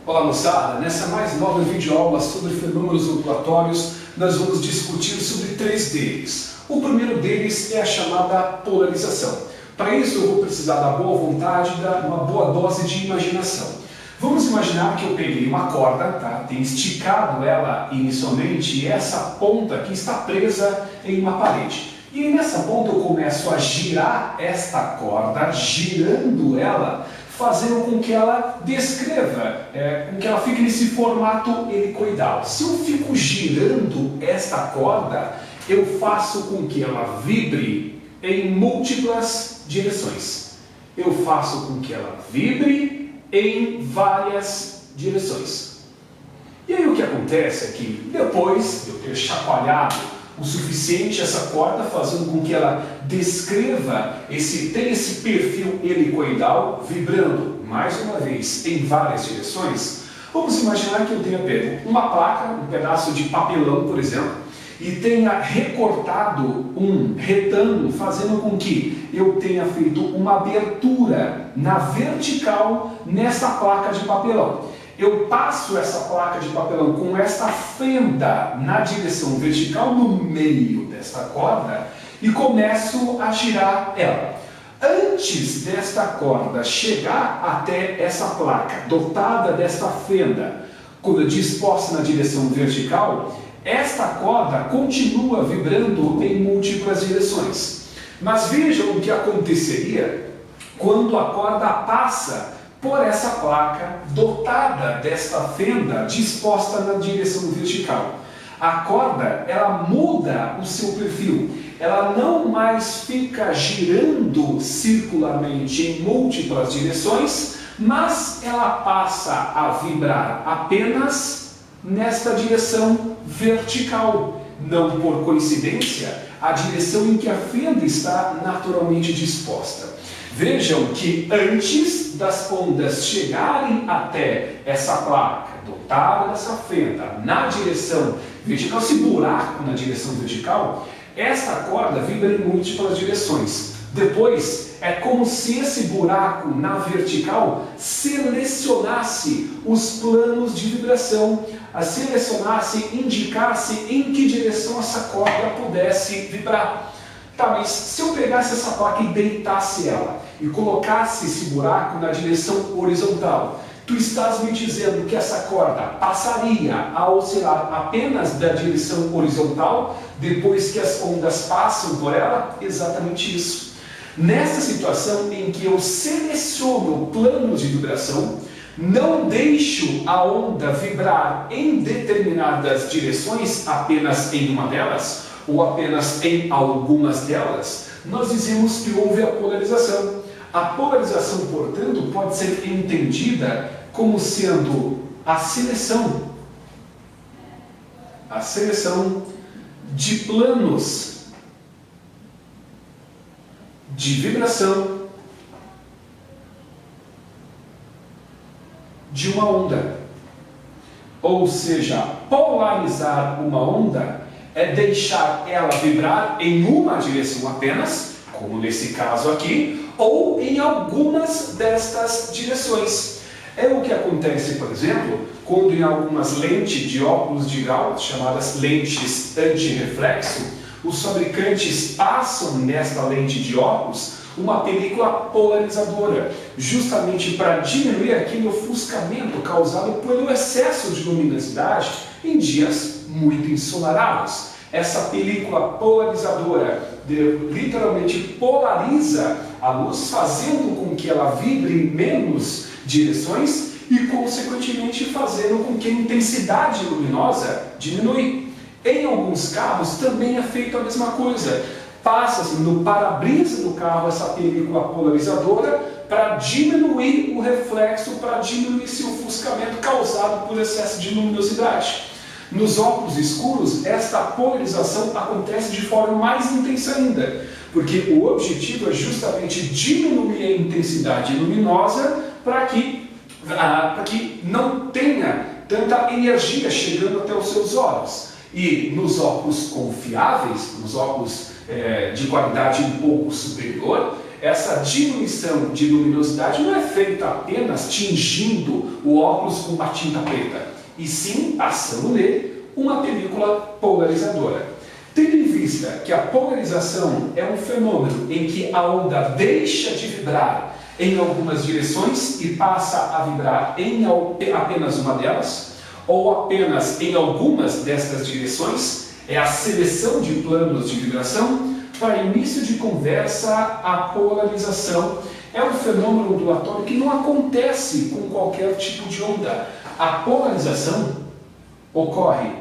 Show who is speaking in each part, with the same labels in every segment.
Speaker 1: Olá moçada, nessa mais nova videoaula sobre fenômenos ondulatórios, nós vamos discutir sobre três deles. O primeiro deles é a chamada polarização. Para isso eu vou precisar da boa vontade e de uma boa dose de imaginação. Vamos imaginar que eu peguei uma corda, tá? Tenho esticado ela inicialmente e essa ponta aqui está presa em uma parede. E nessa ponta eu começo a girar esta corda, girando ela, fazendo com que ela descreva, com que ela fique nesse formato helicoidal. Se eu fico girando esta corda, eu faço com que ela vibre em múltiplas direções. Eu faço com que ela vibre em várias direções. E aí o que acontece é que depois de eu ter chacoalhado o suficiente essa corda, fazendo com que ela descreva, tenha esse perfil helicoidal, vibrando, mais uma vez, em várias direções, vamos imaginar que eu tenha pego uma placa, um pedaço de papelão, por exemplo, e tenha recortado um retângulo, fazendo com que eu tenha feito uma abertura na vertical nessa placa de papelão. Eu passo essa placa de papelão com esta fenda na direção vertical no meio desta corda e começo a girar ela. Antes desta corda chegar até essa placa, dotada desta fenda, disposta na direção vertical, esta corda continua vibrando em múltiplas direções. Mas vejam o que aconteceria quando a corda passa por essa placa dotada desta fenda disposta na direção vertical. A corda, ela muda o seu perfil. Ela não mais fica girando circularmente em múltiplas direções, mas ela passa a vibrar apenas nesta direção vertical. Não por coincidência, a direção em que a fenda está naturalmente disposta. Vejam que antes das pontas chegarem até essa placa, dotada dessa fenda, na direção vertical, esse buraco na direção vertical, esta corda vibra em múltiplas direções. Depois, é como se esse buraco na vertical selecionasse os planos de vibração, indicasse em que direção essa corda pudesse vibrar. Tá, mas se eu pegasse essa placa e deitasse ela e colocasse esse buraco na direção horizontal, tu estás me dizendo que essa corda passaria a oscilar apenas da direção horizontal depois que as ondas passam por ela? Exatamente isso. Nessa situação em que eu seleciono planos de vibração, não deixo a onda vibrar em determinadas direções, apenas em uma delas, ou apenas em algumas delas, nós dizemos que houve a polarização. A polarização, portanto, pode ser entendida como sendo a seleção de planos de vibração de uma onda. Ou seja, polarizar uma onda é deixar ela vibrar em uma direção apenas, como nesse caso aqui, ou em algumas destas direções. É o que acontece, por exemplo, quando em algumas lentes de óculos de grau, chamadas lentes antirreflexo, os fabricantes passam nesta lente de óculos uma película polarizadora, justamente para diminuir aquele ofuscamento causado pelo excesso de luminosidade em dias muito ensolarados. Essa película polarizadora literalmente polariza a luz, fazendo com que ela vibre em menos direções e, consequentemente, fazendo com que a intensidade luminosa diminui. Em alguns carros também é feito a mesma coisa. Passa-se no para-brisa do carro essa película polarizadora para diminuir o reflexo, para diminuir esse ofuscamento causado por excesso de luminosidade. Nos óculos escuros, esta polarização acontece de forma mais intensa ainda, porque o objetivo é justamente diminuir a intensidade luminosa para que não tenha tanta energia chegando até os seus olhos. E nos óculos confiáveis, nos óculos de qualidade um pouco superior, essa diminuição de luminosidade não é feita apenas tingindo o óculos com uma tinta preta, e sim passando nele uma película polarizadora. Tendo em vista que a polarização é um fenômeno em que a onda deixa de vibrar em algumas direções e passa a vibrar em apenas uma delas, ou apenas em algumas destas direções, é a seleção de planos de vibração. Para início de conversa, a polarização é um fenômeno ondulatório que não acontece com qualquer tipo de onda. A polarização ocorre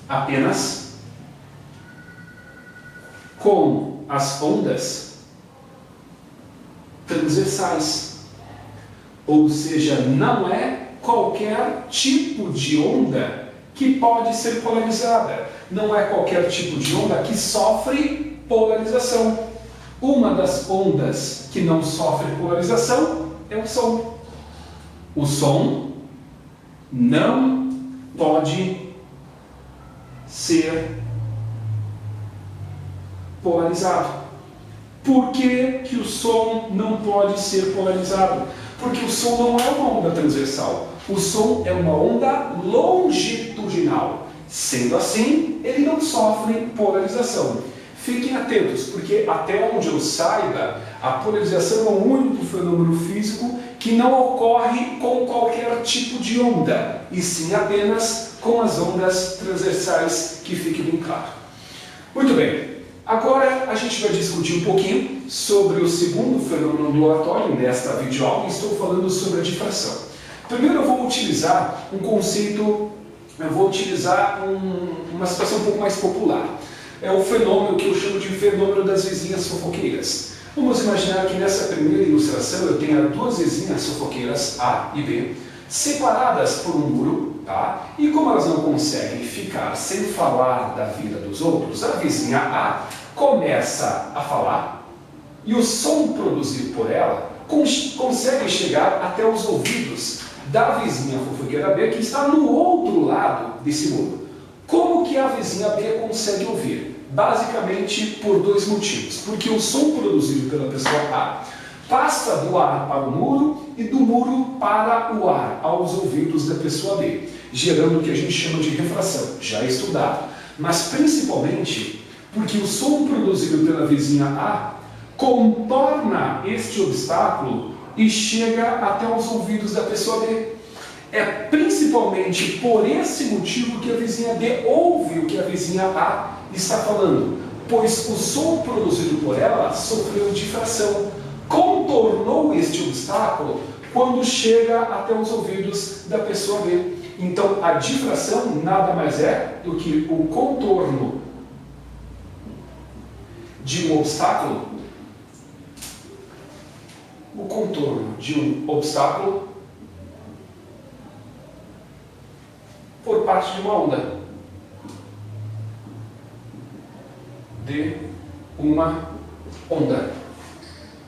Speaker 1: apenas com as ondas transversais, ou seja, não é qualquer tipo de onda que pode ser polarizada, não é qualquer tipo de onda que sofre polarização. Uma das ondas que não sofre polarização é o som. O som não pode ser polarizado. Por que que o som não pode ser polarizado? Porque o som não é uma onda transversal. O som é uma onda longitudinal. Sendo assim, ele não sofre polarização. Fiquem atentos, porque até onde eu saiba, a polarização é o único fenômeno físico que não ocorre com qualquer tipo de onda, e sim apenas com as ondas transversais, que fique bem claro. Muito bem. Agora a gente vai discutir um pouquinho sobre o segundo fenômeno ondulatório nesta videoaula. Estou falando sobre a difração. Primeiro eu vou utilizar um conceito, uma situação um pouco mais popular. É o fenômeno que eu chamo de fenômeno das vizinhas fofoqueiras. Vamos imaginar que nessa primeira ilustração eu tenha duas vizinhas fofoqueiras, A e B, separadas por um muro, tá? E como elas não conseguem ficar sem falar da vida dos outros, a vizinha A começa a falar e o som produzido por ela consegue chegar até os ouvidos da vizinha fofoqueira B, que está no outro lado desse muro. Como que a vizinha B consegue ouvir? Basicamente por dois motivos. Porque o som produzido pela pessoa A passa do ar para o muro e do muro para o ar, aos ouvidos da pessoa B, gerando o que a gente chama de refração, já estudado. Mas principalmente porque o som produzido pela vizinha A contorna este obstáculo e chega até os ouvidos da pessoa B. É principalmente por esse motivo que a vizinha B ouve o que a vizinha A está falando, pois o som produzido por ela sofreu difração, contornou este obstáculo quando chega até os ouvidos da pessoa B. Então a difração nada mais é do que o contorno de um obstáculo, por parte de uma onda,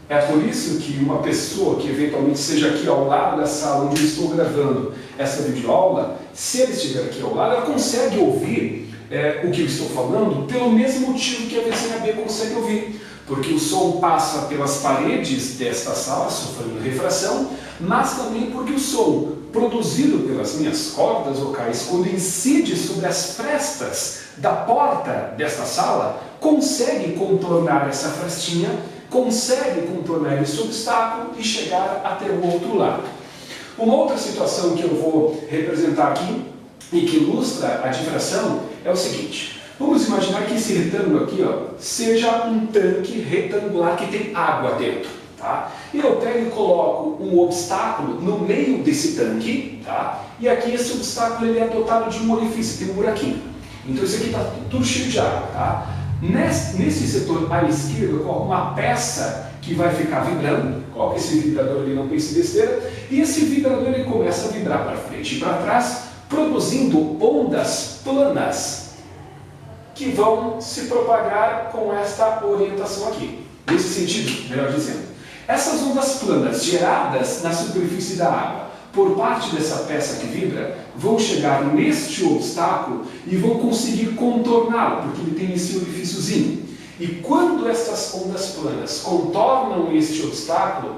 Speaker 1: É por isso que uma pessoa que eventualmente esteja aqui ao lado da sala onde eu estou gravando essa videoaula, se ela estiver aqui ao lado, ela consegue ouvir o que eu estou falando pelo mesmo motivo que a vizinha B consegue ouvir. Porque o som passa pelas paredes desta sala, sofrendo refração, mas também porque o som produzido pelas minhas cordas vocais, quando incide sobre as frestas da porta desta sala, consegue contornar essa frestinha, consegue contornar esse obstáculo e chegar até o outro lado. Uma outra situação que eu vou representar aqui e que ilustra a difração é o seguinte. Vamos imaginar que esse retângulo aqui, seja um tanque retangular que tem água dentro, tá? E eu pego e coloco um obstáculo no meio desse tanque, tá? E aqui esse obstáculo ele é dotado de um orifício, tem um buraquinho. Então isso aqui está tudo cheio de água, tá? Nesse setor à esquerda eu coloco uma peça que vai ficar vibrando, coloca esse vibrador ali, não pense besteira, e esse vibrador ele começa a vibrar para frente e para trás, produzindo ondas planas, que vão se propagar com esta orientação aqui. Nesse sentido, melhor dizendo. Essas ondas planas geradas na superfície da água por parte dessa peça que vibra vão chegar neste obstáculo e vão conseguir contorná-lo, porque ele tem esse orifíciozinho. E quando essas ondas planas contornam este obstáculo,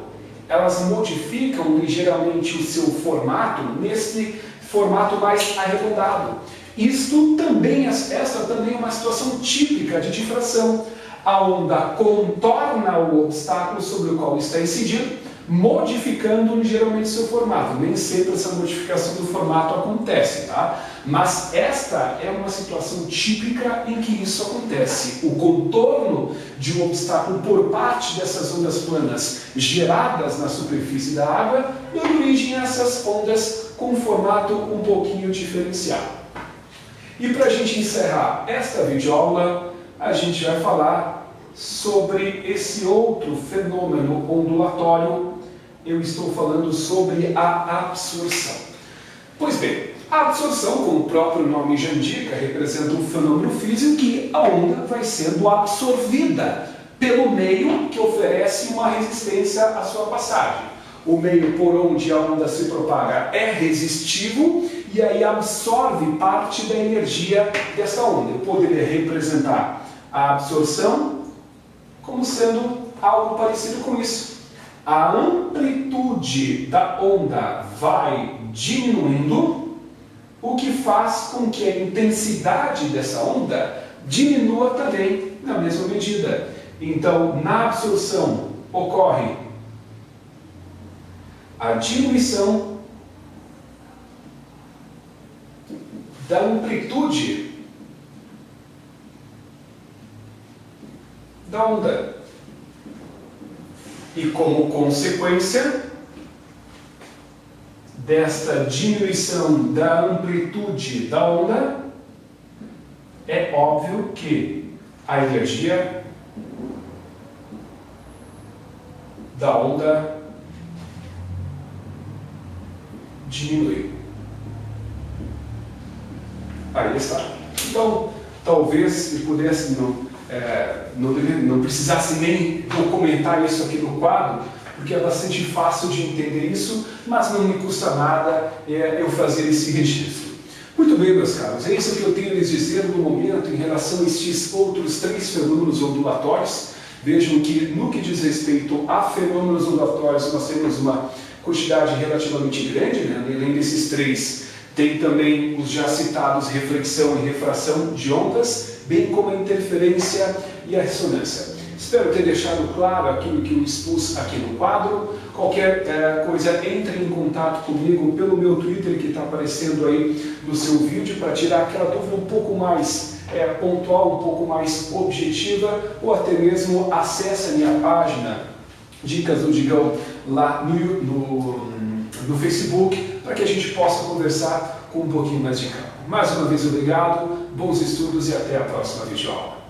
Speaker 1: elas modificam ligeiramente o seu formato nesse formato mais arredondado. Esta também é uma situação típica de difração. A onda contorna o obstáculo sobre o qual está incidindo, modificando ligeiramente seu formato. Nem sempre essa modificação do formato acontece, tá? Mas esta é uma situação típica em que isso acontece. O contorno de um obstáculo por parte dessas ondas planas geradas na superfície da água dando origem a essas ondas com um formato um pouquinho diferenciado. E para a gente encerrar esta videoaula, a gente vai falar sobre esse outro fenômeno ondulatório. Eu estou falando sobre a absorção. Pois bem, a absorção, como o próprio nome já indica, representa um fenômeno físico que a onda vai sendo absorvida pelo meio que oferece uma resistência à sua passagem. O meio por onde a onda se propaga é resistivo e aí absorve parte da energia dessa onda. Eu poderia representar a absorção como sendo algo parecido com isso. A amplitude da onda vai diminuindo, o que faz com que a intensidade dessa onda diminua também na mesma medida. Então, na absorção ocorre a diminuição da amplitude da onda. E como consequência desta diminuição da amplitude da onda, é óbvio que a energia da onda diminui. Aí está. Então, talvez se pudesse não precisasse nem documentar isso aqui no quadro, porque é bastante fácil de entender isso, mas não me custa nada eu fazer esse registro. Muito bem, meus caros, é isso que eu tenho a lhes dizer no momento em relação a estes outros 3 fenômenos ondulatórios. Vejam que, no que diz respeito a fenômenos ondulatórios, nós temos uma quantidade relativamente grande, né? Além desses 3, tem também os já citados reflexão e refração de ondas, bem como a interferência e a ressonância. Espero ter deixado claro aquilo que eu expus aqui no quadro. Qualquer coisa, entre em contato comigo pelo meu Twitter, que está aparecendo aí no seu vídeo, para tirar aquela dúvida um pouco mais pontual, um pouco mais objetiva, ou até mesmo acesse a minha página Dicas do Digão lá no Facebook, para que a gente possa conversar com um pouquinho mais de calma. Mais uma vez, obrigado, bons estudos e até a próxima videoaula.